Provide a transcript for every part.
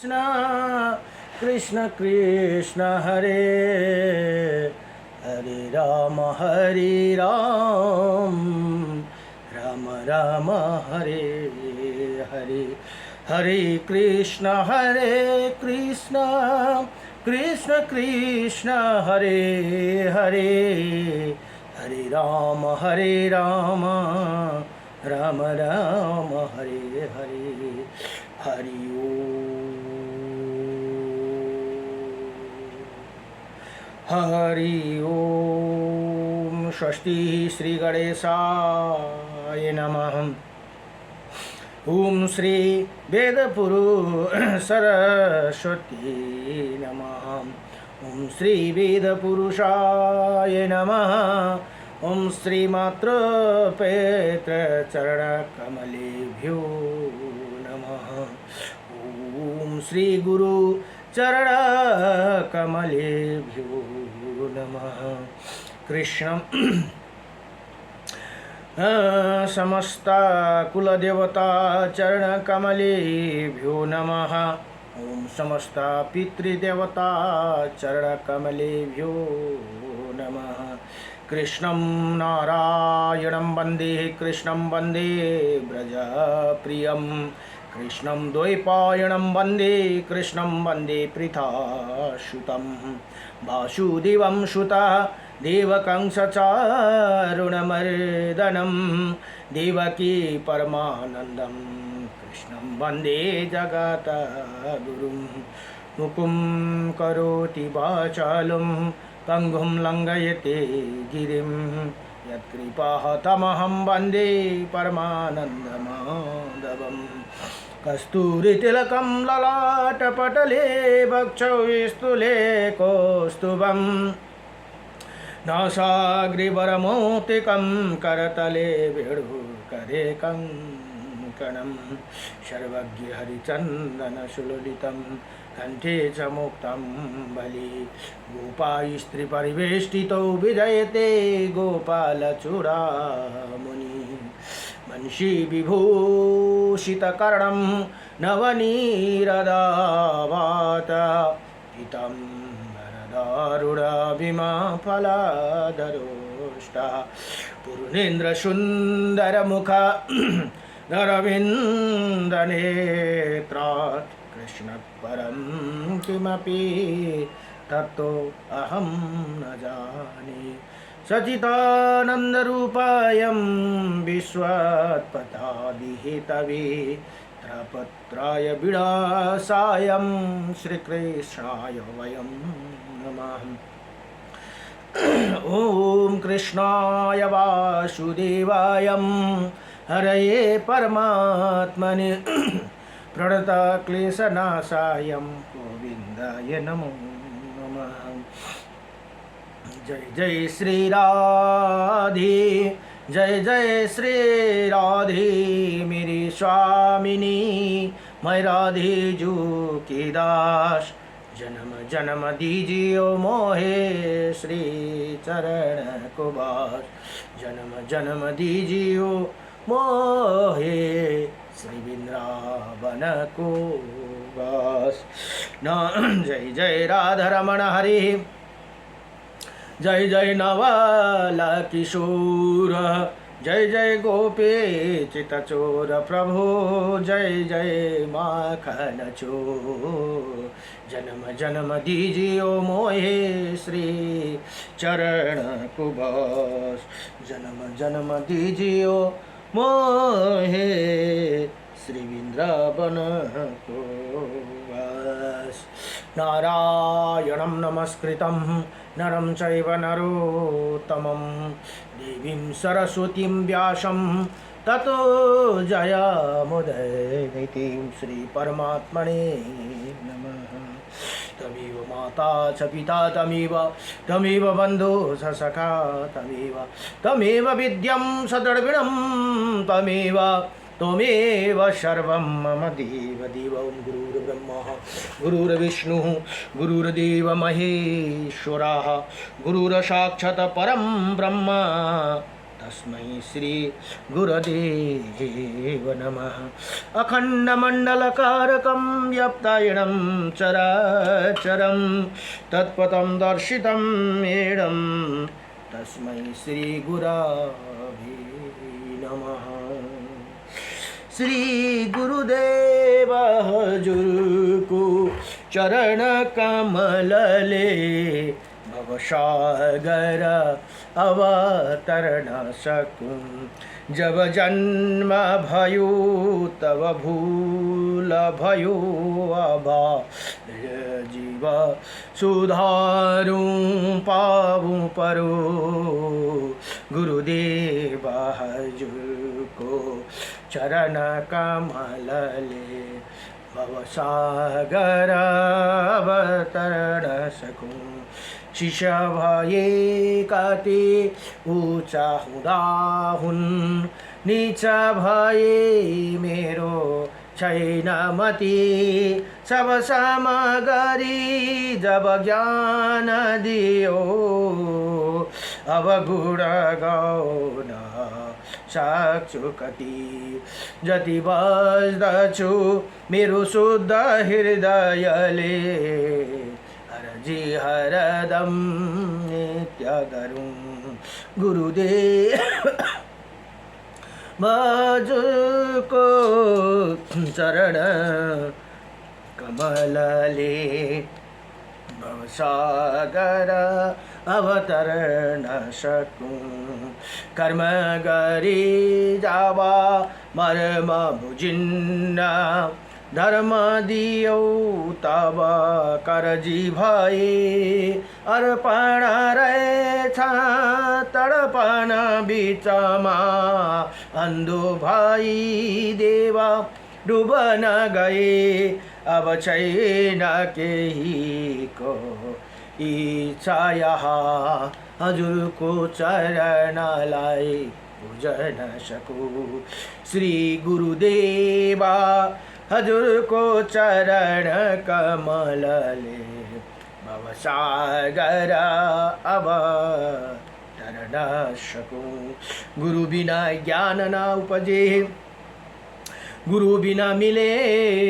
कृष्ण कृष्ण कृष्ण हरे हरे राम राम राम हरे हरे हरे कृष्ण कृष्ण कृष्ण हरे हरे हरे राम राम राम हरे हरे हरि ओम स्वस्ति श्री गणेशाय नमः। ओम श्री वेदपुरु सरस्वती नमः। ओम श्री वेदपुरुषाय नमः। ओम श्री मातृ पेत्र चरण कमलेभ्यो नमः। ओम श्री गुरु चरण कमलेभ्यो नमः। कृष्णं समस्त कुलदेवता चरण कमलेभ्यो नमः। ओम समस्त पितृदेवता चरण कमलेभ्यो नमः। कृष्णं नारायणं वन्दे कृष्णं वन्दे व्रजप्रियं कृष्णं द्वैपायनं वन्दे कृष्णं वन्दे पृथासुतं वासुदेवं सुतः देवकं सचारुणमर्दनं देवकी परमानन्दं कृष्णं वन्दे जगद्गुरुं मुकुं करोति वाचालं पंगुं लंघयते गिरिं यत्कृपातमहं वन्दे परमानन्दमाधवं कस्तूरितिलकं ललाटपटले वक्षौ स्तूले कौस्तुभं नासाग्रिवरमौक्तिकं करतले वेणुकरे कङ्कणं सर्वज्ञहरिचन्दनसुललितं कंठे च मुक्तं बलि गोपास्त्रीपरिवेष्टितौ विजयते गोपालचूडामणि मनसि विभूषितकर्णं नवनीरदावात हितं वरदारुणाभिमाफलाधरोष्टा पूर्णेन्द्रसुन्दरमुख धरविन्दनेत्रात् कृष्ण परं किमपि तत्तो अहं न जाने सच्चिदानन्दरूपायं विश्वोत्पत्यादिहेतवे त्रपत्राय विनाशायं श्रीकृष्णाय वयं नमः। ॐ कृष्णाय वासुदेवाय हरये परमात्मने प्रणतक्लेशनाशाय गोविन्दाय नमो नमः। जय जय श्री राधे जय जय श्री राधे मेरी स्वामिनी मैं राधे जू की दास जन्म जन्म दीजियो मोहे श्री चरण को बास जन्म जन्म दीजियो मोहे श्री वृंदावन को वास न। जय जय राधा रमण हरि जय जय नवल किशोर जय जय गोपी चितचोर प्रभु जय जय माखन चोर जन्म जन्म दीजियो मोहे श्री चरण को बस जन्म जन्म दीजियो मोहे श्री वृंदावन को बस। नारायणं नमस्कृतं नरं चैव नरोत्तमं देवीं सरस्वतीं व्यासं ततो जयामुदयति श्री परमात्मने नमः। तमेव माता च पिता तमेव बन्धु स सखा तमेव विद्यं स द्रविणं त्वमेव सर्वं मम देव देवं गुरुर्ब्रह्मा गुरुर्विष्णुः गुरुर्देव महेश्वरः गुरुर्साक्षात् परं ब्रह्म तस्मै श्री गुरुदेव नमः। अखण्डमण्डलकारकं व्याप्तायनं चराचरं तत्पदं दर्शितं येनं तस्मै श्री गुरवे नमः। श्री गुरुदेव हजुरको चरण कमलले भवसागर अवतरण सकूं। जब जन्म भयो तब भूल भयो अब जीव सुधारूं पाऊं परो। गुरुदेव हजुरको चरण कमलले भवसागर अवतरण सकूं। शिष्य भए कति ऊँचा हुँदा हुन्, नीच भए मेरो छैन मति। सब सम गरी जब ज्ञान दियो अब गुण गाउन सक्छु कति। जति बज्दछु मेरो शुद्ध हृदयले हरजी हरदम नित्य गरूं। गुरुदेव हजुरको चरण कमलले भवसागर अवतरण सकूं। कर्म गरी जब मर्म बुझिन्न, धर्म दियौ तब करजी भए। अर्पण रहेछ तडपन बिचमा, अन्धो भई देव डुबन गए। अब छैन केहीको इच्छा यहाँ, हजुरको चरणलाई पूजन सकूं। श्री गुरुदेव हजुरको चरण कमलले भवसागर अवतरण सकूं। गुरु बिना ज्ञान न उपजे, गुरु बिना मिले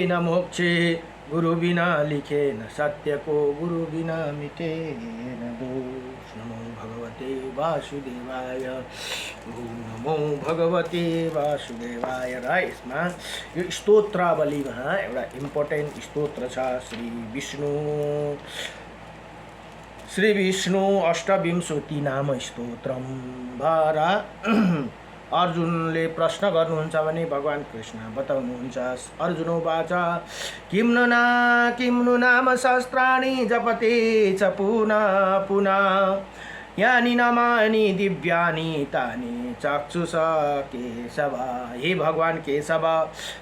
न मोक्ष। गुरु बिना लिखे न सत्य को, गुरु बिना मिटे न दोष। नमो भगवते वासुदेवाय, नमो भगवते वासुदेवाय। र यसमा यो स्तोत्रावलीमा एउटा इम्पोर्टेन्ट स्तोत्र छ। श्री विष्णु अष्टविंशति नाम स्तोत्रम भारा। अर्जुनले प्रश्न गर्नुहुन्छ भने भगवान कृष्ण बताउनुहुन्छ। अर्जुनोवाच किम्नु नाम शस्त्राणि जपते च पुनः पुनः, यानि नामानि दिव्यानि तानि चक्षुष केशव। हे भगवान केशव,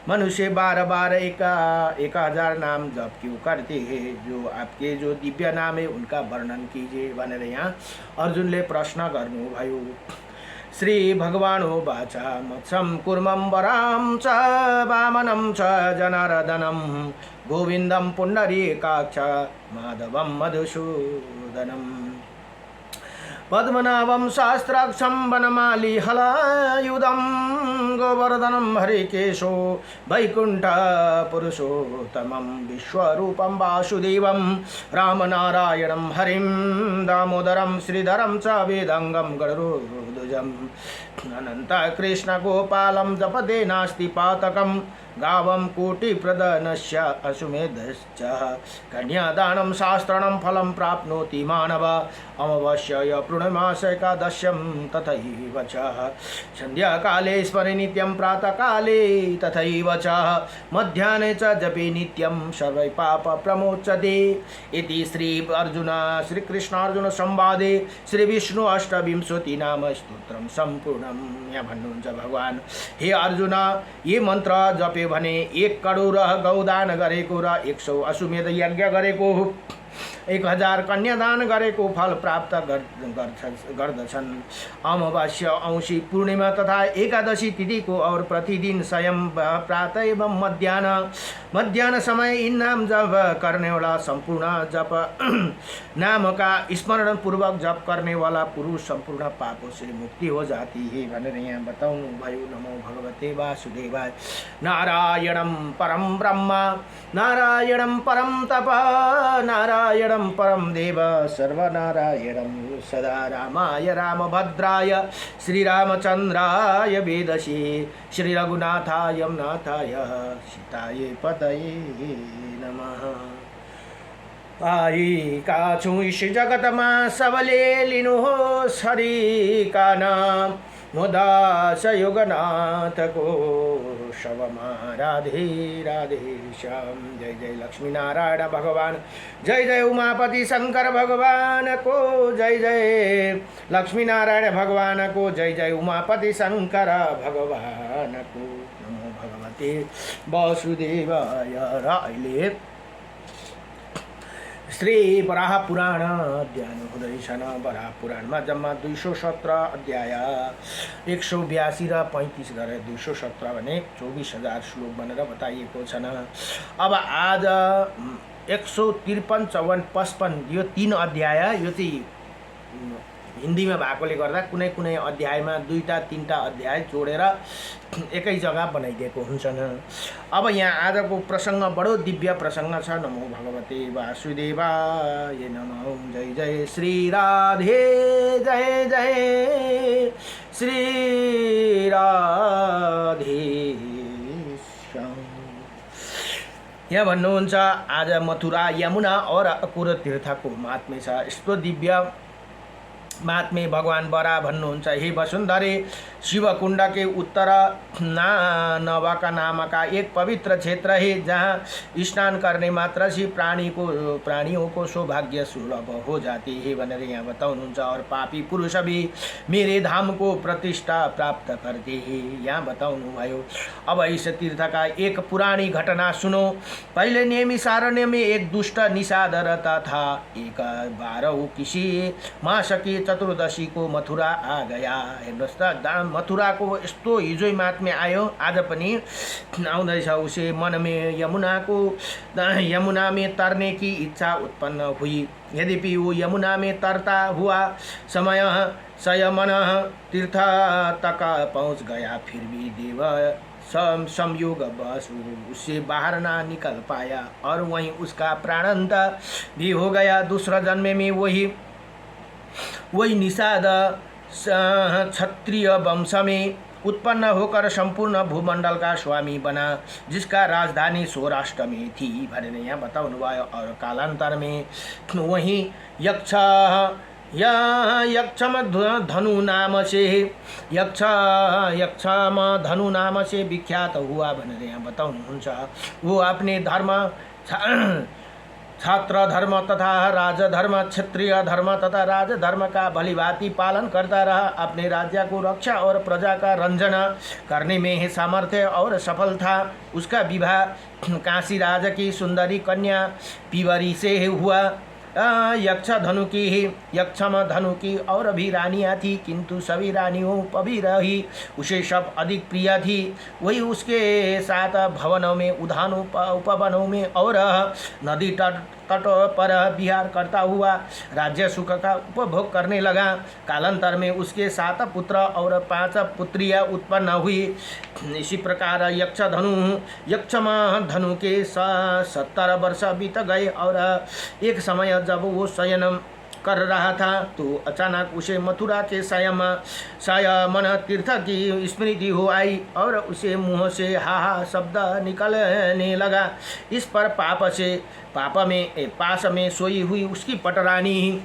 मनुष्य बार बार एक 1000 नाम जप क्यों करते हैं? जो आपके जो दिव्य नाम है उनका वर्णन कीजिए भनेर यहाँ अर्जुनले प्रश्न गर्नुभयो। श्री भगवानुवाच मत्सं कुर्मं वरां च वामनं च जनार्दनं, गोविन्दं पुण्डरीकाक्ष माधवं मधुसूदनं। पद्मनाभं शास्त्राक्षं वनमाली हलायुधं, गोवर्धनं हरिकेशो वैकुण्ठ पुरुषोत्तमं। विश्वरूपं वासुदेवं रामनारायणं हरिं, दामोदरं श्रीधरं च वेदंगं गरुडध्वजम्। अनंत कृष्ण गोपालं जपते नास्ति पातकं, गावं कोटिप्रदनस्य अश्वमेधश्च। कन्यादानं शास्त्रं फलं प्राप्नोति मानव, अमावास्याय पूर्णिमासैकादश्यं तथैव च। संध्याकाले स्मरे नित्यं प्रातःकाले तथैव च, मध्याह्ने च जपे नित्यं सर्वै पाप प्रमोच्यते। इति श्री अर्जुन श्रीकृष्ण अर्जुन संवादे श्री विष्णु अष्टविंशति नाम स्तोत्रम संपूर्णम। यहाँ भन्नुहुन्छ भगवान, हे अर्जुन, ये मन्त्र जप्यो भने 1 करोड गौदान गरेको र 100 अश्वमेध यज्ञ गरेको 1000 कन्यादान गरेको फल प्राप्त गर्दछन्। अमावास्या, औँसी, पूर्णिमा तथा एकादशी तिथिको और प्रतिदिन स्वयं प्रातः एवं मध्याह्न समय इन नाम जप करने वाला संपूर्ण जप नाम का स्मरण पूर्वक जप करने वाला पुरुष संपूर्ण पापों से मुक्ति हो जाती है भनेर यहाँ बताउनु भयो। नमो भगवते वासुदेवाय। नारायणं परम ब्रह्म, नारायणं परम तप, नारायणं परम देव, सर्वनारायणं सदा रामाय रामभद्राय श्रीरामचंद्राय वेदसे श्री रघुनाथाय नाथाय सीताय पतये नमः। आई काछु इस जगतमा सबले लिनु हो हरि का नाम, मुदास युगनाथ को शवमा राधे राधे श्याम। जय जय लक्ष्मी नारायण भगवान, जय जय उमापति शंकर भगवान को, जय जय लक्ष्मी नारायण भगवान को, जय जय उमापति शंकर भगवान को। नमो भगवते वासुदेवाय। अहिले श्री वराह पुराण अध्ययन हुँदैछ। वराह पुराणमा जम्मा 217 अध्याय, 182 र 35 गरेर 217 भने 24,000 श्लोक भनेर बताइएको छन्। अब आज 153, 54, 55 यो 3 अध्याय, यो चाहिँ हिन्दीमा भएकोले गर्दा कुनै कुनै अध्यायमा 2-3 अध्याय जोडेर एकै जग्गा बनाइदिएको हुन्छन्। अब यहाँ आजको प्रसङ्ग बडो दिव्य प्रसङ्ग छ। नमो भगवते वासुदेवाय नमः। जय जय श्री राधे, जय जय श्री राधे श्याम। यहाँ भन्नुहुन्छ आज मथुरा, यमुना और अकुर तीर्थको महात्म्य छ। यस्तो दिव्य महात्म्य भगवान बरा भन्नुहुन्छ, हे वसुन्धरे, शिवकुंड के उत्तर नवका नामका एक पवित्र क्षेत्र है जहाँ स्नान करने मात्र से प्राणियों को सौभाग्य सुलभ हो जाती है भनेर यहाँ बताउनुहुन्छ। और पापी पुरुष भी मेरे धाम को प्रतिष्ठा प्राप्त करते हैं यहाँ बताउनु भयो। अब इस तीर्थ का एक पुरानी घटना सुनो। पहले नेमिसारण्य में एक दुष्ट निषाद रहता था। एक बार वो किसी मास की चतुर्दशी को मथुरा आ गया। हेर्नुहोस् त, मथुराको यस्तो हिजोई महात्म्य आयो, आज पनि आउँदैछ। उसे मन में यमुना में तरने की इच्छा उत्पन्न हुई। यद्यपि वो यमुना में तरता हुआ समय संयमन तीर्थ तक पहुँच गया, फिर भी देव संयोग बस उससे बाहर ना निकल पाया और वहीं उसका प्राणांत भी हो गया। दूसरा जन्म में वही निषाद क्षत्रिय वंश में उत्पन्न होकर संपूर्ण भूमंडल का स्वामी बना, जिसका राजधानी सौराष्ट्र में थी भनेर यहाँ बताउनु भयो। और कालांतर में वहीं यक्षम धनु नाम से विख्यात हुआ भनेर यहाँ बताउनुहुन्छ। वो अपने धर्म, छात्र धर्म तथा राजधर्म, क्षत्रिय धर्म तथा राजधर्म का भलीभांति पालन करता रहा। अपने राज्य को रक्षा और प्रजा का रंजन करने में सामर्थ्य और सफल था। उसका विवाह काशी राज की सुंदरी कन्या पीवरी से हुआ। यक्षम धनु की और भी रानियाँ थी, किंतु सभी रानियों पविरही उसे सब अधिक प्रिय थी। वही उसके साथ भवनों में, उद्यानों, उपवनों में और नदी तट पर विहार करता हुआ राज्य सुख का उपभोग करने लगा। कालांतर में उसके 7 पुत्र और 5 पुत्रियाँ उत्पन्न हुई। इसी प्रकार यक्षम धनु के 70 वर्ष बीत गए और एक समय जब वो शयन कर रहा था तो अचानक उसे मथुरा के संयमन तीर्थ की स्मृति हो आई और उसे मुंह से हा शब्द निकलने लगा। इस पर पास में सोई हुई उसकी पटरानी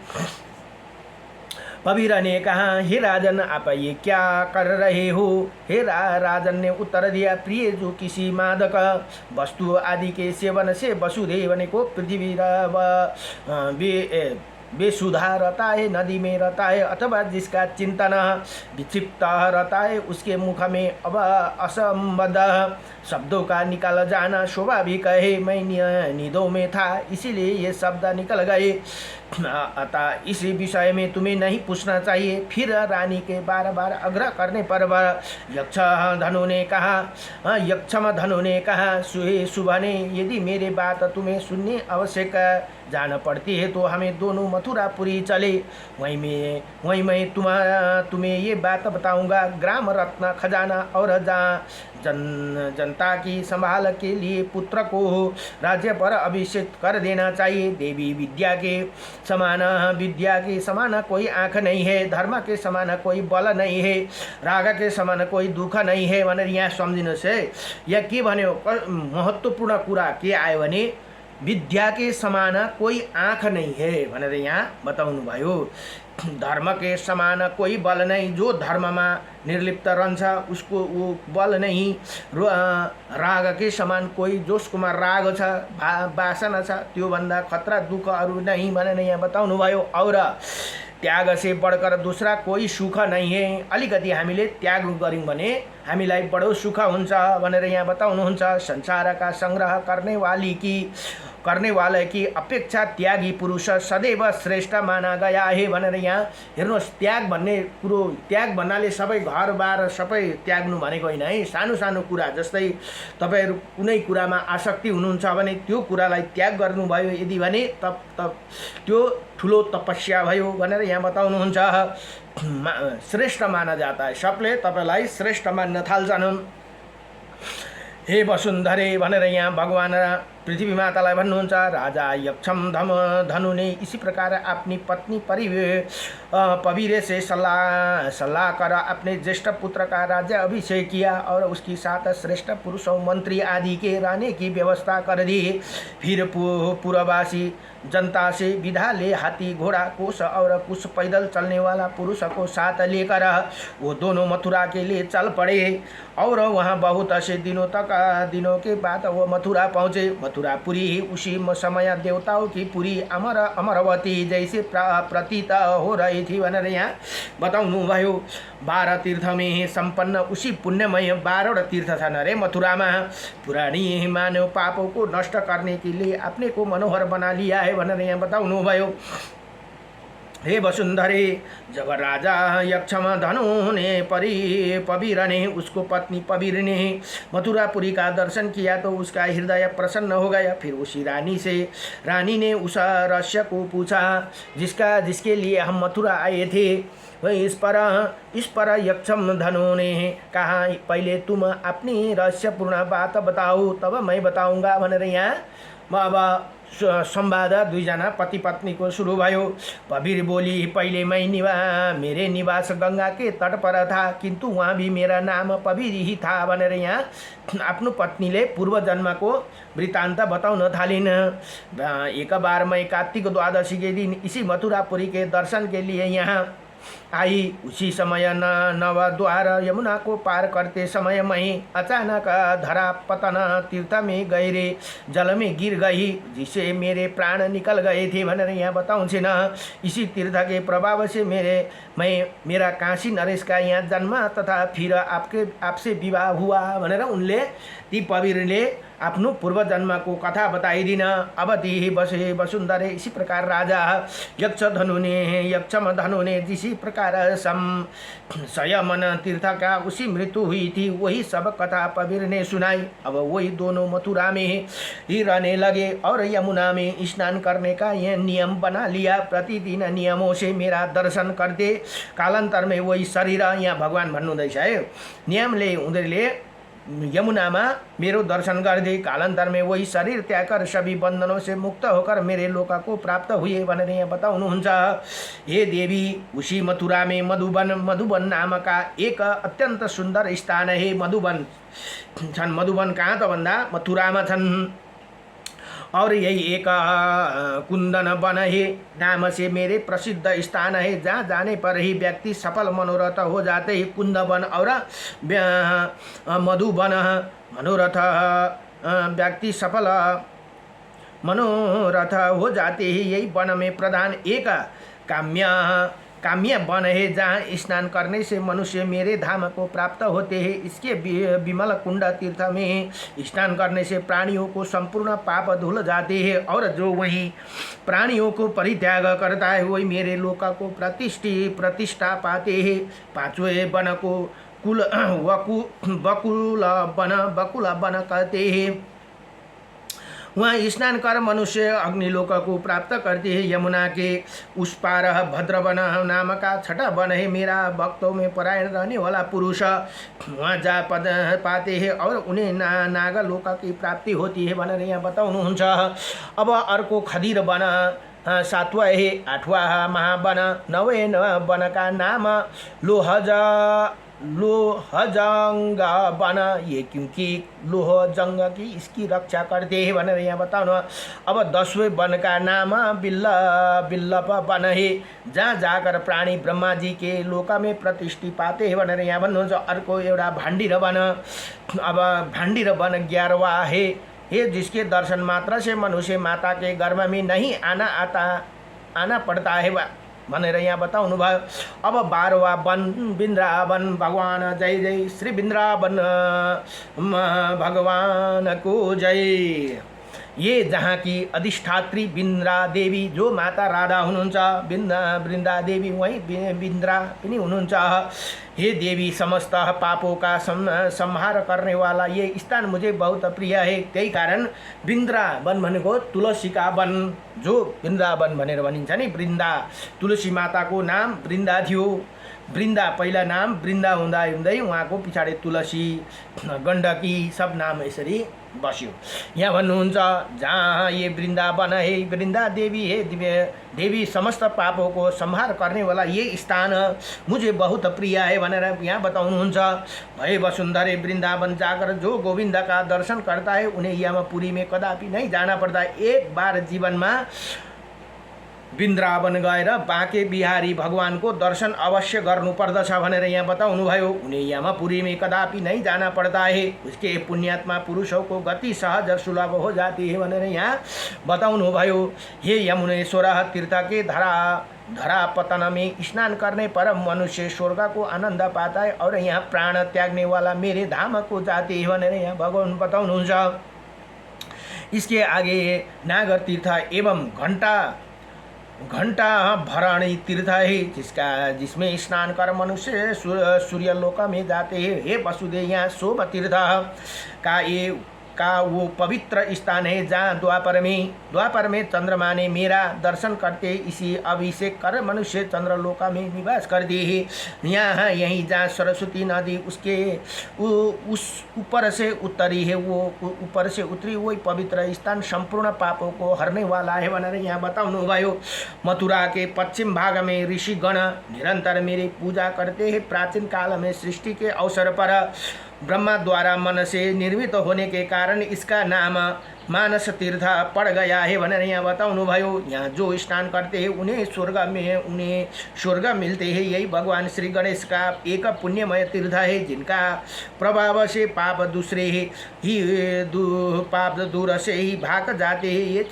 पबीरा ने कहा, हे राजन, आप ये क्या कर रहे हो? हे राजन ने उत्तर दिया, प्रिय, जो किसी मादक वस्तु आदि के सेवन से वसुदेव को बेसुधा रहता है, नदी में रहता है, अथवा जिसका चिंतन विक्षिप्त रहता है, उसके मुख में अब असंबद्ध शब्दों का निकल जाना स्वाभाविक है। मैं नींदों में था, इसीलिए ये शब्द निकल गए। अतः इस विषय में तुम्हें नहीं पूछना चाहिए। फिर रानी के बार बार आग्रह करने पर यक्ष धनु ने कहा, सुबह ने, यदि मेरी बात तुम्हें सुननी आवश्यक जान पड़ती है तो हमें दोनों मथुरापुरी चले। वहीं मैं तुम्हें ये बात बताऊंगा। ग्राम रत्न खजाना और जनता की संभाल के लिए पुत्र को राज्य पर अभिषेक कर देना चाहिए। देवी विद्या के समान कोई आँख नहीं है, धर्म के समान कोई बल नहीं है, राग के समान कोई दुख नहीं है भनेर यहाँ सम्झिनुहोस् है। यहाँ के भन्यो, महत्त्वपूर्ण कुरा के आयो भने विद्या के समान कोई आँख नहीं है भनेर यहाँ बताउनु भयो। धर्म के समान कोई बल नहीं, जो धर्म में निर्लिप्त रहन्छ उसको वो बल नहीं। राग के समान कोई, जोसकोमा राग छ, वासना छ, त्योभन्दा खतरा दुःख अरू नहीं भनेर यहाँ बताउनु भयो। और त्याग से बढ़कर दूसरा कोई सुख नहीं है। अलिकति हामीले त्याग गऱ्यौँ भने हामीलाई बडो सुख हुन्छ भनेर यहाँ बताउनुहुन्छ। संसार का संग्रह करने वाले की अपेक्षा त्यागी पुरुष सदैव श्रेष्ठ माना गया है भनेर यहाँ हेर्नुहोस्। त्याग भन्ने कुरो, त्याग भन्नाले सबै घरबार सबै त्याग्नु भनेको होइन है। सानो सानो कुरा, जस्तै तपाईहरु कुनै कुरामा आसक्ति हुनुहुन्छ भने त्यो कुरालाई त्याग गर्नुभयो यदि भने तब त्यो ठुलो तपस्या भयो भनेर यहाँ बताउनुहुन्छ। श्रेष्ठ माना जाता है, सबले तपाईलाई श्रेष्ठ मान्न थाल्छन्। हे वसुन्धरे भनेर यहाँ भगवान पृथ्वी मातालाई भन्नुहुन्छ। राजा यक्षम धनु ने इसी प्रकार अपनी पत्नी पबीरे से सलाह कर अपने ज्येष्ठ पुत्र का राज्य अभिषेक किया और उसके साथ श्रेष्ठ पुरुषों, मंत्री आदि के रहने की व्यवस्था कर दी। फिर पूर्ववासी जनता से विदा ले हाथी, घोड़ा, कोष और कुछ पैदल चलने वाला पुरुष को साथ लेकर वो दोनों मथुरा के लिए चल पड़े। और वहाँ बहुत से दिनों के बाद वो मथुरा पहुँचे। मथुरापुरी ही उसी समय देवताओं की पुरी अमरवती जैसे प्रतीत हो रही थी भनेर यहाँ बताउनु भयो। 12 तीर्थ में संपन्न उसी पुण्यमय 12 तीर्थ छन् अरे मथुरामा। पुरानी मानव पापों को नष्ट करने के लिए अपने को मनोहर बना लिया है भनेर यहाँ बताउनु भयो। हे वसुन्धरे, जब राजा यक्षम धनु ने पबीर ने उसको पत्नी पबीर ने मथुरापुरी का दर्शन किया तो उसका हृदय प्रसन्न हो गया। फिर उसी रानी ने उस रहस्य को पूछा जिसके लिए हम मथुरा आए थे। वही इस पर यक्षम धनु ने कहा, पहले तुम अपनी रहस्यपूर्ण बात बताओ तब मैं बताऊंगा भनेर यहाँ अब संवाद दुईजना पति पत्नी को शुरू भयो। पबीर बोली, पहले मेरे निवास गंगा के तट पर था, किंतु वहाँ भी मेरा नाम पबीर ही था भनेर यहाँ आफ्नो पत्नीले पूर्व जन्म को वृत्तान्त बताउन थालिन्। एक बार मैं कार्तिक द्वादशी के दिन इसी मथुरापुरी के दर्शन के लिए यहाँ आई। उसी समय नवद्वार यमुना को पार करते समय मैं अचानक धरा पतन तीर्थ में गहरे जल में गिर गई, जिससे मेरे प्राण निकल गए थे भनेर यहाँ बताउँछ न। इसी तीर्थ के प्रभाव से मेरा काशी नरेश का यहाँ जन्म तथा फिर आपसे विवाह हुआ भनेर उनले ती पबीरले आफ्नो पूर्व जन्म को कथा बताइदिन। अब ती बसे वसुन्धरे, इसी प्रकार राजा यक्षम धनु ने जिसी प्रकार संयमन तीर्थ का उसी मृत्यु हुई थी, वही सब कथा पबीर ने सुनाई। अब वही दोनों मथुरा में ही रहने लगे और यमुना में स्नान करने का यह नियम बना लिया। प्रतिदिन नियमों से मेरा दर्शन करते। कालांतर में वही शरीर, यहाँ भगवान भन्नुहुँदैछ है, नियमले उनीहरूले यमुनामा मेरो दर्शन गर्दै कालांतर में वही शरीर त्याग कर सभी बंधनों से मुक्त होकर मेरे लोक को प्राप्त हुए भनेर यहाँ बताउनुहुन्छ। हे देवी, उसी मथुरा में मधुबन नाम का एक अत्यंत सुंदर स्थान है। मधुबन छन्। मधुबन कहाँ त भन्दा मथुरामा छन्। और यही एक कुंदन वन है नाम से मेरे प्रसिद्ध स्थान है, जहाँ जाने पर ही व्यक्ति सफल मनोरथ हो जाते हैं। कुंदवन और मधुबन मनोरथ व्यक्ति सफल मनोरथ हो जाते हैं। यही वन में प्रधान एक काम्य वन है, जहाँ स्नान करने से मनुष्य मेरे धाम को प्राप्त होते हैं। इसके विमल कुंड तीर्थ में स्नान करने से प्राणियों को संपूर्ण पाप धुल जाते हैं, और जो वही प्राणियों को परित्याग करता है वही मेरे लोक को प्रतिष्ठा पाते हैं। पांचवें वन को बकुल वन कहते हैं। वहाँ स्नान कर मनुष्य अग्निलोक को प्राप्त करते हैं। यमुना के उस पार भद्रवन नाम का छठा वन है। मेरा भक्तों में परायण रहने वाला पुरुष वहाँ जा पद पाते हैं और उन्हें नागलोक की प्राप्ति होती है भनेर यहाँ बताउनुहुन्छ। अब अर्को खदिर वन सातवां है। आठवां महावन। नवे वन का नाम लोहजंग वन। ये क्योंकि लोहजंग की इसकी रक्षा करते हैं भनेर यहाँ बताउनु। अब 10वें वन का नाम बिल्लप वन है, जहाँ जाकर प्राणी ब्रह्मा जी के लोक में प्रतिष्ठित पाते हैं भनेर यहाँ भन्नुहुन्छ। अर्को एउटा भाण्डिर वन। अब भाण्डिर वन 11वां है, ये जिसके दर्शन मात्र से मनुष्य माता के गर्भ में नहीं आना पड़ता है भनेर यहाँ बताउनु भयो। अब 12वां वन वृन्दावन। भगवान जय जय श्री वृन्दावन भगवान को जय। ये जहाँ की अधिष्ठात्री बिन्द्रा देवी, जो माता राधा हुनुहुन्छ, वृन्दा देवी वही बिन्द्रा पनि हुनुहुन्छ। हे देवी, समस्त पापों का संहार करने वाला ये स्थान मुझे बहुत प्रिय है। त्यही कारण वृन्दावन भनेको तुलसीका वन, जो वृन्दावन भनेर भनिन्छ नि। वृन्दा, तुलसी माताको नाम वृन्दा थियो। वृन्दा पहिला नाम वृन्दा हुँदै उहाँको पछाडि तुलसी, गण्डकी सब नाम यसरी बस्यो। यहाँ भन्नुहुन्छ जहाँ ये वृन्दावन है, वृन्दा देवी है, देवी समस्त पापों को संहार करने वाला ये स्थान मुझे बहुत प्रिय है भनेर यहाँ बताउनुहुन्छ। भय वसुन्धरे वृन्दावन जाकर जो गोविंद का दर्शन करता है उन्हें यमपुरी में कदापि नहीं जाना पड़ता है। एक बार जीवन में वृन्दावन गएर बाँके बिहारी भगवान को दर्शन अवश्य गर्नुपर्दछ भनेर यहाँ बताउनु भयो। उन्हें यमपुरी में कदापि नहीं जाना पड़ता है। उसके पुण्यात्मा पुरुषों को गति सहज सुलभ हो जाती है भनेर यहाँ बताउनु भयो। हे यमुनेश्वर, तीर्थ के धरा पतन में स्नान करने पर मनुष्य स्वर्ग को आनंद पाता है और यहाँ प्राण त्यागने वाला मेरे धाम को जाते हैं भनेर यहाँ भगवान बताउनुहुन्छ। इसके आगे नागर तीर्थ एवं घंटा भरणी तीर्थ है, जिसमें स्नान कर मनुष्य सूर्य लोक में जाते हैं। हे वसुदेव, यहाँ शोभ तीर्थ का वो पवित्र स्थान है जहाँ द्वापर में चंद्रमा ने मेरा दर्शन करते इसी अभिषेक कर मनुष्य चंद्रलोक में निवास करते हैं। यहाँ यहीं जहाँ सरस्वती नदी उस ऊपर से उतरी है, वो ऊपर से उतरी वही पवित्र स्थान संपूर्ण पापों को हरने वाला है भनेर यहाँ बताउनु भयो। मथुरा के पश्चिम भाग में ऋषिगण निरंतर मेरी पूजा करते हैं। प्राचीन काल में सृष्टि के अवसर पर ब्रह्मा द्वारा मन से निर्मित होने के कारण इसका नाम मानस तीर्थ पड़ गया है भनेर यहाँ बताउनु भयो। यहाँ जो स्नान करते हैं उन्हें स्वर्ग मिलते हैं। यही भगवान श्री गणेश का एक पुण्यमय तीर्थ है, जिनका प्रभाव से पाप दूर से ही भाग जाते हैं। ये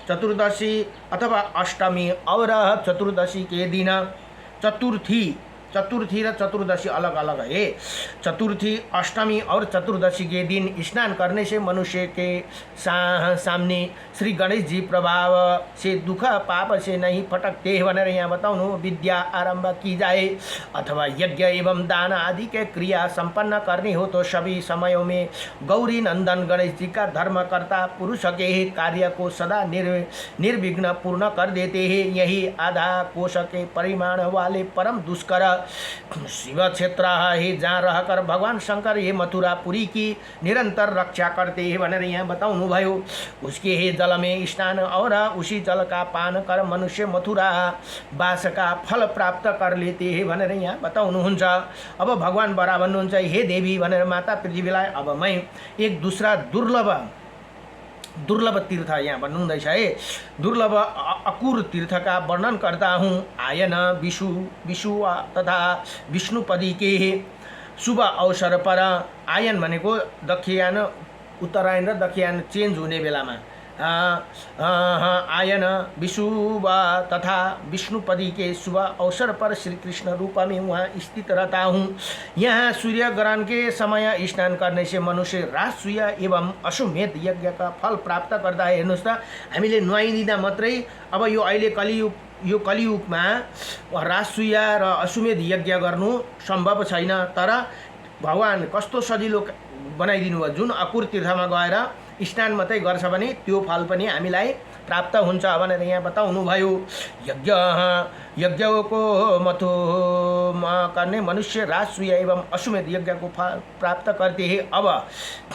चतुर्दशी अथवा अष्टमी और चतुर्दशी के दिन चतुर्थी र चतुर्दशी अलग अलग है। चतुर्थी, अष्टमी और चतुर्दशी के दिन स्नान करने से मनुष्य के सामने श्री गणेश जी प्रभाव से दुख पाप से नहीं फटकते भनेर यहाँ बताउनु। विद्या आरंभ की जाए अथवा यज्ञ एवं दान आदि के क्रिया संपन्न करनी हो तो सभी समयों में गौरी नंदन गणेश जी का धर्मकर्ता पुरुष के कार्य को सदा निर्विघ्न पूर्ण कर देते हैं। यही आधा कोश के परिमाण वाले परम दुष्कर शिव क्षेत्र है, जहाँ रहकर भगवान शंकर ये मथुरापुरी की निरंतर रक्षा करते हैं भनेर यहाँ बताउनु भयो। उसके हे जल में स्नान और उसी जल का पान कर मनुष्य मथुरा वास का फल प्राप्त कर लेते हैं भनेर यहाँ बताउनुहुन्छ। अब भगवान बरा भन्नुहुन्छ, हे देवी भनेर माता पृथ्वीलाई अब मैं एक दूसरा दुर्लभ तीर्थ यहाँ भन्नुहुँदैछ है। दुर्लभ अकुर तीर्थ का वर्णन करता हूँ। आयन विषु तथा विष्णुपदी के शुभ अवसर पर, आयन भनेको दक्षिण उत्तरायण र दक्षिण चेन्ज हुने बेलामा आयन विशुभ तथा विष्णुपदी के शुभ अवसर पर श्री कृष्ण रूप में वहाँ स्थित रहता हूँ। यहाँ सूर्य ग्रहण के समय स्नान करने से मनुष्य राजसूय एवं अश्वमेध यज्ञ का फल प्राप्त करता है। हेर्नुहोस् त, हामीले नुहाइदिँदा मात्रै अब यो अहिले कलियुगमा राजसूय र अश्वमेध यज्ञ गर्नु सम्भव छैन। तर भगवान कस्तो सजिलो बनाइदिनु भयो, जुन अकुर तीर्थमा गएर स्नान मात्रै गर्छ भने त्यो फल पनि हामीलाई प्राप्त हुन्छ भनेर यहाँ बताउनु भयो। यज्ञको मथुमा करने मनुष्य राजसूय एवं अश्वमेध यज्ञ को फल प्राप्त करते हैं। अब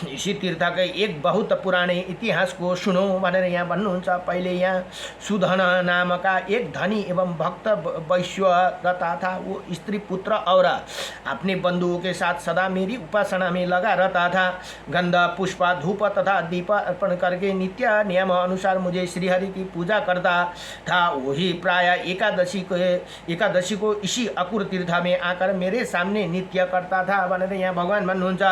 इसी तीर्थ के एक बहुत पुराने इतिहास को सुनो भनेर यहाँ भन्नुहुन्छ। पहिले यहाँ सुधन नाम का एक धनी एवं भक्त वैश्य रहता था। वो स्त्री पुत्र और अपने बंधुओं के साथ सदा मेरी उपासना में लगा रहता था। गंध पुष्प धूप तथा दीप अर्पण करके नित्य नियम अनुसार मुझे श्रीहरि की पूजा करता था। वही प्राय एकादशी को इसी अकुर तीर्थ में आकर मेरे सामने नित्य करता था भनेर यहाँ भगवान भन्नुहुन्छ।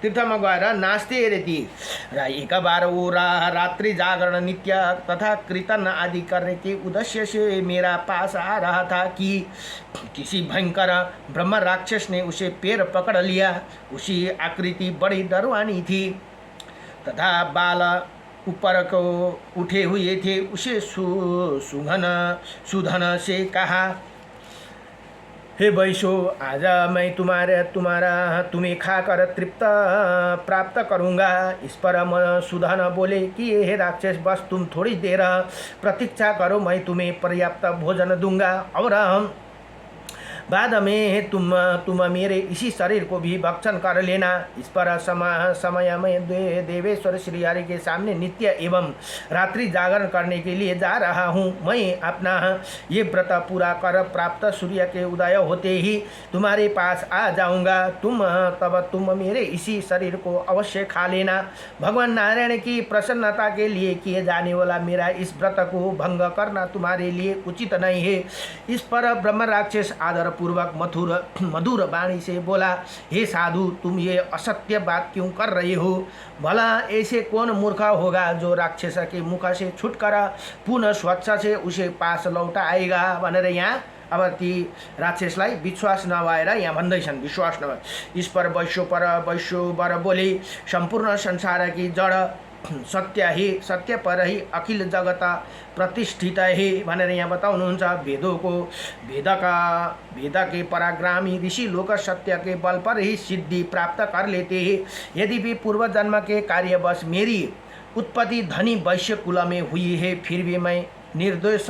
तीर्थमा गएर नाच्थे अरे ती र एक बार वो रात्रि जागरण नित्य तथा कीर्तन आदि करने के उद्देश्य से मेरा पास आ रहा था कि किसी भयंकर ब्रह्म राक्षस ने उसे पैर पकड़ लिया। उसी आकृति बड़ी डरवानी थी तथा बाल ऊपर को उठे हुए थे। उसे सुधन से कहा, हे वैश्यो, आज मैं तुम्हें खाकर तृप्त प्राप्त करूँगा। इस पर सुधन बोले कि हे राक्षस, बस तुम थोड़ी देर प्रतीक्षा करो, मैं तुम्हें पर्याप्त भोजन दूंगा और बाद में तुम मेरे इसी शरीर को भी भक्षण कर लेना। इस पर समय में देवेश्वर श्रीहरि के सामने नित्य एवं रात्रि जागरण करने के लिए जा रहा हूँ। मैं अपना ये व्रत पूरा कर प्राप्त सूर्य के उदय होते ही तुम्हारे पास आ जाऊँगा। तब तुम मेरे इसी शरीर को अवश्य खा लेना। भगवान नारायण की प्रसन्नता के लिए किए जाने वाला मेरा इस व्रत को भंग करना तुम्हारे लिए उचित नहीं है। इस पर ब्रह्म राक्षस आदर पूर्वक मधुर वाणी से बोला, हे साधु, तुम ये असत्य बात क्यों कर रहे हो? भला ऐसे कौन मूर्ख होगा जो राक्षस के मुख से छुटकर पुनः स्वच्छ से उसे पास लौटा आएगा भनेर यहाँ अब ती राक्षसलाई विश्वास नभएर यहाँ भन्दैछन्, विश्वास नभए। इस पर वैश्वर बोले, सम्पूर्ण संसार की जड़ सत्य पर ही अखिल जगत प्रतिष्ठित है भनेर यहाँ बताउनुहुन्छ। वेद के पराग्रामी ऋषि लोग सत्य के बल पर ही सिद्धि प्राप्त कर लेते हैं। यदि भी पूर्व जन्म के कार्यवश मेरी उत्पत्ति धनी वैश्य कुल में हुई है, फिर भी मैं निर्दोष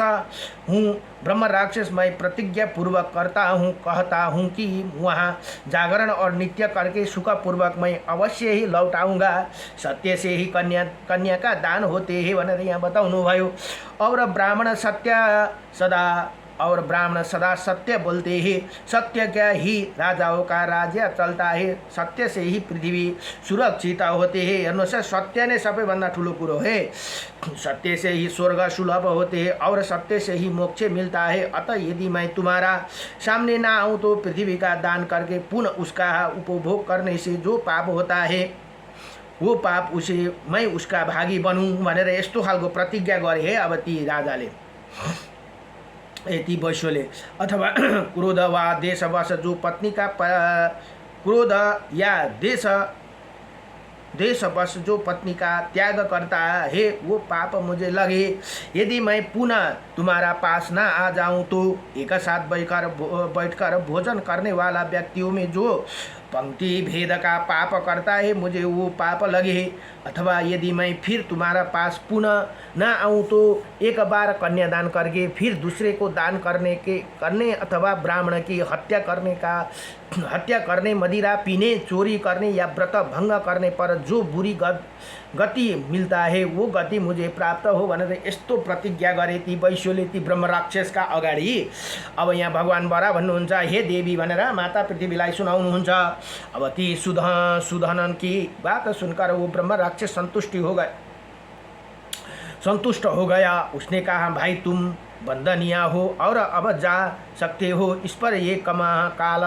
हूँ। ब्रह्म राक्षस मैं प्रतिज्ञा पूर्वक कहता हूँ कि वहाँ जागरण और नित्य करके सुख पूर्वक मैं अवश्य ही लौटाऊँगा। सत्य से ही कन्या का दान होते हैं भनेर यहाँ बताउनु भयो। और ब्राह्मण सदा सत्य बोलते हैं। सत्य क्या ही राजाओं का राज्य चलता है। सत्य से ही पृथ्वी सुरक्षित होते हैं। हेर्नुहोस्, सत्य नै सबैभन्दा ठुलो कुरो है। सत्य से ही स्वर्ग सुलभ होते हैं और सत्य से ही मोक्ष मिलता है। अतः यदि मैं तुम्हारा सामने ना आऊँ तो पृथ्वी का दान करके पुनः उसका उपभोग करने से जो पाप होता है वो पाप मैं उसका भागी बनूँ भनेर यस्तो खालको प्रतिज्ञा गरे है अब ती राजाले, ती वैश्यले। अथवा क्रोध वा देशवश जो पत्नी का क्रोध या देशवश जो पत्नी का त्याग करता है वो पाप मुझे लगे। यदि मैं पुनः तुम्हारा पास ना आ जाऊं तो एक साथ बैठकर भोजन करने वाला व्यक्तियों में जो पंक्ति भेद का पाप करता है मुझे वो पाप लगे। अथवा यदि मैं फिर तुम्हारा पास पुनः ना आऊँ तो एक बार कन्यादान करके फिर दूसरे को दान करने अथवा ब्राह्मण की हत्या करने, मदिरा पीने, चोरी करने या व्रत भंग करने पर जो बुरी गति मिलता है वो गति मुझे प्राप्त हो भनेर यस्तो प्रतिज्ञा गरे ती वैश्यले ती ब्रह्म राक्षसका अगाडि। अब यहाँ भगवान बरा भन्नुहुन्छ, हे देवी भनेर माता पृथ्वीलाई सुनाउनुहुन्छ। अब ती सुधनन की बात सुनकर वो ब्रह्म राक्षस संतुष्ट हो गया। उसने कहा, भाई तुम वंदनीय हो और अब जा सकते हो। इस पर ये काल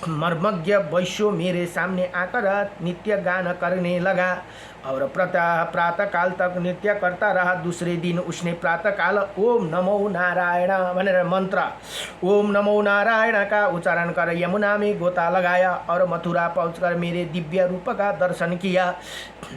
मर्मज्ञ वैश्य मेरे सामने आकर नित्य गान करने लगा और प्रातः काल तक नृत्य करता रहा। दूसरे दिन उसने प्रातः काल ओम नमो नारायण भनेर मंत्र ओम नमो नारायण का उच्चारण कर यमुना में गोता लगाया और मथुरा पहुंचकर मेरे दिव्य रूप का दर्शन किया।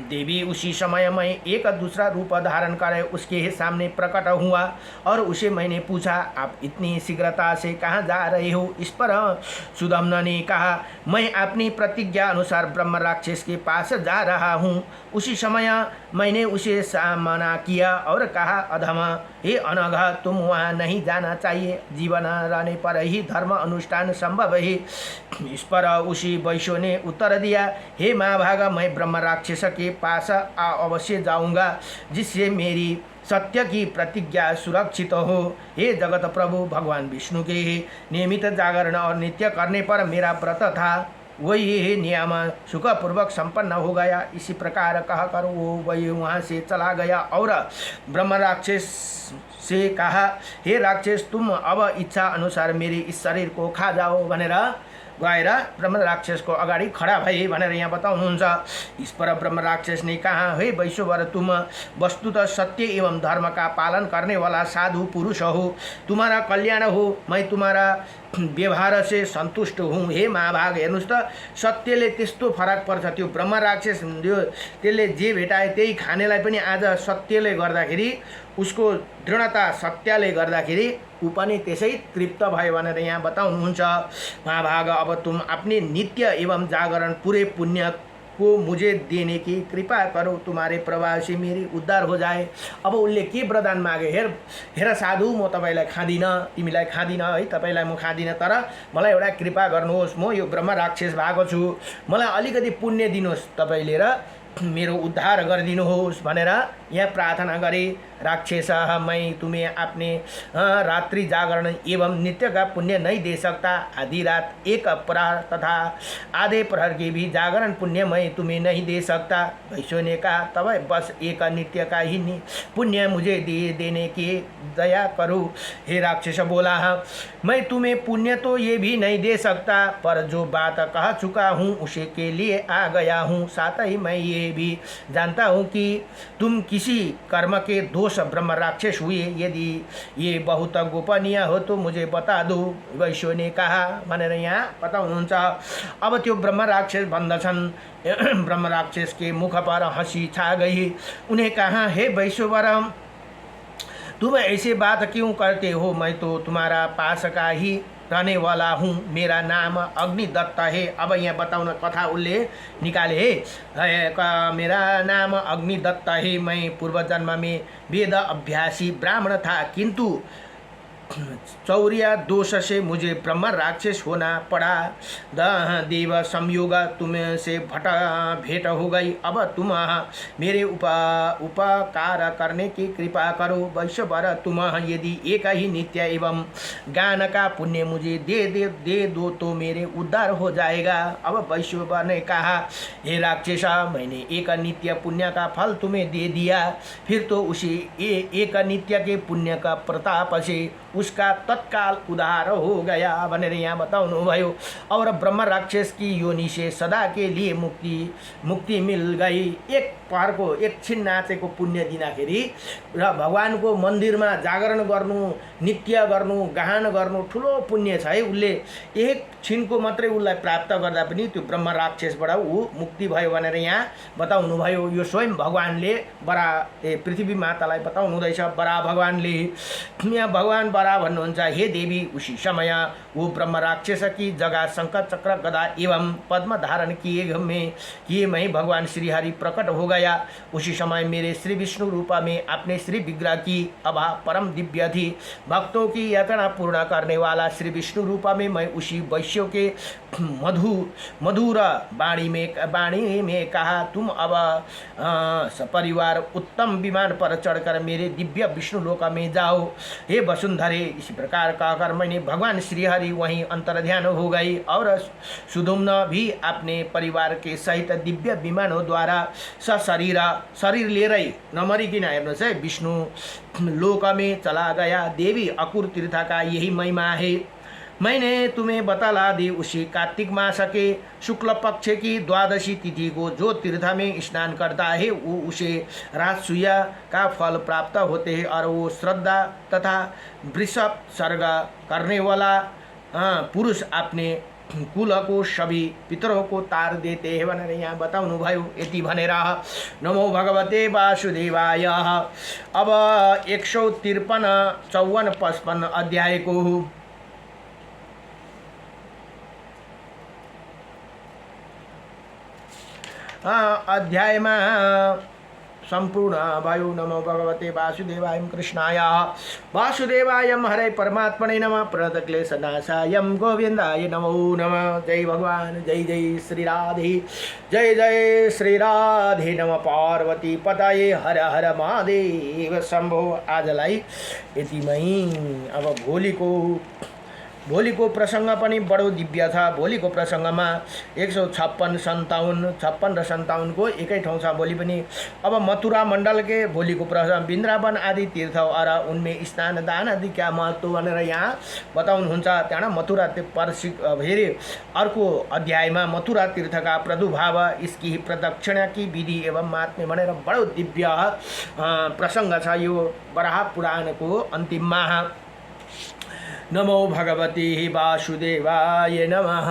देवी उसी समय मैं एक दूसरा रूप धारण कर उसके सामने प्रकट हुआ और उसे मैंने पूछा, आप इतनी शीघ्रता से कहाँ जा रहे हो? इस पर सुदम्न ने कहा, मैं अपनी प्रतिज्ञा अनुसार ब्रह्म राक्षस के पास जा रहा हूँ। उसी समय मैंने उसे सामना किया और कहा, अधमा, हे अनघा, तुम वहाँ नहीं जाना चाहिए। जीवन रहने पर ही धर्म अनुष्ठान संभव है। इस पर उसी वैश्य ने उत्तर दिया, हे महाभागा, मैं ब्रह्म राक्षस के पास अवश्य जाऊँगा जिससे मेरी सत्य की प्रतिज्ञा सुरक्षित हो। हे जगत प्रभु, भगवान विष्णु के नियमित जागरण और नित्य करने पर मेरा व्रत था, वही नियम सुखपूर्वक संपन्न हो गया। इसी प्रकार कहकर वो वही वहाँ से चला गया और ब्रह्म राक्षस से कहा, हे राक्षस, तुम अब इच्छा अनुसार मेरे इस शरीर को खा जाओ भनेर गएर ब्रह्म राक्षस को अगाडि खडा भए भनेर यहाँ बताउनुहुन्छ। इस पर ब्रह्म राक्षस ने कहा, हे वैश्यवर, तुम वस्तुतः सत्य एवं धर्म का पालन करने वाला साधु पुरुष हो। तुम्हारा कल्याण हो, मैं तुम्हारा व्यवहार से सन्तुष्ट हूँ। हे महाभाग, हेर्नुहोस् त, सत्यले त्यस्तो फरक पर्छ। त्यो ब्रह्म राक्षस त्यसले जे भेटाए त्यही खानेलाई पनि आज सत्यले गर्दाखेरि, उसको दृढता सत्यले गर्दाखेरि ऊ पनि त्यसै तृप्त भयो भनेर यहाँ बताउनुहुन्छ। महाभाग, अब तुम अपने नित्य एवं जागरण पूरे पुण्य को मुझे देने की कृपा करो, तुम्हारे प्रभाव से मेरी उद्धार हो जाए। अब उसले के वरदान मागे, हेर साधु, म तपाईँलाई खाँदिनँ, तिमीलाई खाँदिनँ है, तपाईँलाई म खाँदिनँ, तर मलाई एउटा कृपा गर्नुहोस्, म यो ब्रह्म राक्षस भएको छु, मलाई अलिकति पुण्य दिनुहोस् तपाईँले र मेरो उद्धार गरिदिनुहोस् भनेर यहाँ प्रार्थना गरे। राक्षस, मैं तुम्हें अपने रात्रि जागरण एवं नित्य का पुण्य नहीं दे सकता। आधी रात एक प्रहर तथा आधे प्रहर के भी जागरण पुण्य मैं तुम्हें नहीं दे सकता। वैश्य ने कहा, तब बस एक नित्य का ही पुण्य मुझे दे देने की दया करो। हे राक्षस बोला, मैं तुम्हें पुण्य तो ये भी नहीं दे सकता, पर जो बात कह चुका हूँ उसे के लिए आ गया हूँ। साथ ही मैं ये भी जानता हूँ कि तुम किसी कर्म के दोष ब्रह्म राक्षस हुए। यदि ये बहुत गोपनीय हो तो मुझे बता दो, वैश्य ने कहा भनेर यहाँ बताउनुहुन्छ। अब त्यो ब्रह्म राक्षस भन्दछन्, ब्रह्म राक्षस के मुख पर हंसी छा गई। उन्हें कहा, हे वैश्यवर, तुम ऐसे बात क्यों करते हो? मैं तो तुम्हारा पास का ही रहने वाला हूँ। मेरा नाम अग्निदत्त है। अब यहाँ बताउन कथा उसले निकाले है। मेरा नाम अग्निदत्त है। मैं पूर्व जन्म में वेद अभ्यासी ब्राह्मण था, किंतु चौर्य दोष से मुझे ब्रह्म राक्षस होना पड़ा। देव संयोग तुमसे भेंट हो गई। अब तुम मेरे उपकार करने की कृपा करो। वैश्यवर, तुम यदि एक ही नित्य एवं गान का पुण्य मुझे दे दो तो मेरे उद्धार हो जाएगा। अब वैश्यवर ने कहा, हे राक्षस, मैंने एक नित्य पुण्य का फल तुम्हें दे दिया, फिर तो उसी एक नित्य के पुण्य का प्रताप से उसका तत्काल उद्धार हो गया भनेर यहाँ बताउनु भयो। और ब्रह्म राक्षस की योनि से सदा के लिए मुक्ति मिल गई। एक पहरको एकछिन नाचेको पुण्य दिँदाखेरि र भगवानको मन्दिरमा जागरण गर्नु, नित्य गर्नु, गान गर्नु ठुलो पुण्य छ है। उसले एक छिनको मात्रै उसलाई प्राप्त गर्दा पनि त्यो ब्रह्म राक्षसबाट ऊ मुक्ति भयो भनेर यहाँ बताउनु भयो। यो स्वयं भगवानले पृथ्वी मातालाई बताउनु हुँदैछ। बरा भगवानले यहाँ भगवान बरा भन्नुहुन्छ, हे देवी, उसी समय वो ब्रह्म राक्षस की जगह शंख चक्र गदा एवं पद्म धारण किए मैं भगवान श्री हरि प्रकट हो गया। उसी समय मेरे श्री विष्णु रूपा में अपने श्री विग्रह की आभा परम दिव्य थी। भक्तों की यातना पूर्ण करने वाला श्री विष्णु रूपा में मैं उसी वैश्य के मधुर वाणी में कहा, तुम अब सपरिवार उत्तम विमान पर चढ़कर मेरे दिव्य विष्णु लोक में जाओ। हे वसुंधरे, इसी प्रकार कहकर मैंने भगवान श्री हरि वहीं अंतर्ध्यान हो गई और सुधुम्न भी अपने परिवार के सहित दिव्य विमानों द्वारा शरीर लिएर नमरिकन हेर्नुहोस् है विष्णु लोक में चला गया। देवी अकुर तीर्थ का यही महिमा है। मैंने तुम्हें बतला दी उसी कार्तिक मास के शुक्ल पक्ष की द्वादशी तिथि को जो तीर्थ में स्नान करता है वो उसे राजसूया का फल प्राप्त होते हैं और वो श्रद्धा तथा वृषभ सर्ग करने वाला पुरुष अपने कुल को सभी पितरों को तार देते हैं भनेर यहाँ बताउनु भयो। यति भनेर नमो भगवते वासुदेवाय। अब 153, 54, 55 अध्यायको अध्यायमा संपूर्ण भयो। नमो भगवते वासुदेवाय कृष्णाय वासुदेवाय हरे परमात्मने नमः प्रणतक्लेशनाशाय गोविंदाय नमो नमः। जय भगवान, जय जय श्री राधे, जय जय श्री राधे। नमः पार्वती पतये हर हर महादेव शंभो। आजलाई यतिमै। अब भोलिको प्रसंग पनि बडो दिव्य छ। भोलिको प्रसंगमा 156, 57, 56 र 57 को एकै ठाउँ छ। भोलि पनि अब मथुरा मंडल के भोलिको प्रसंग वृन्दावन आदि तीर्थ और उनमें स्नान दान आदि क्या महत्व भनेर यहाँ बताउनुहुन्छ। त्यहाँ मथुरा फेरि अर्को अध्यायमा मथुरा तीर्थ का प्रादुर्भाव, इसकी प्रदक्षिणा की विधि एवं महात्म्य भनेर बडो दिव्य प्रसंग छ यो वराह पुराणको अन्तिममा। नमो भगवते वासुदेवाय नमः।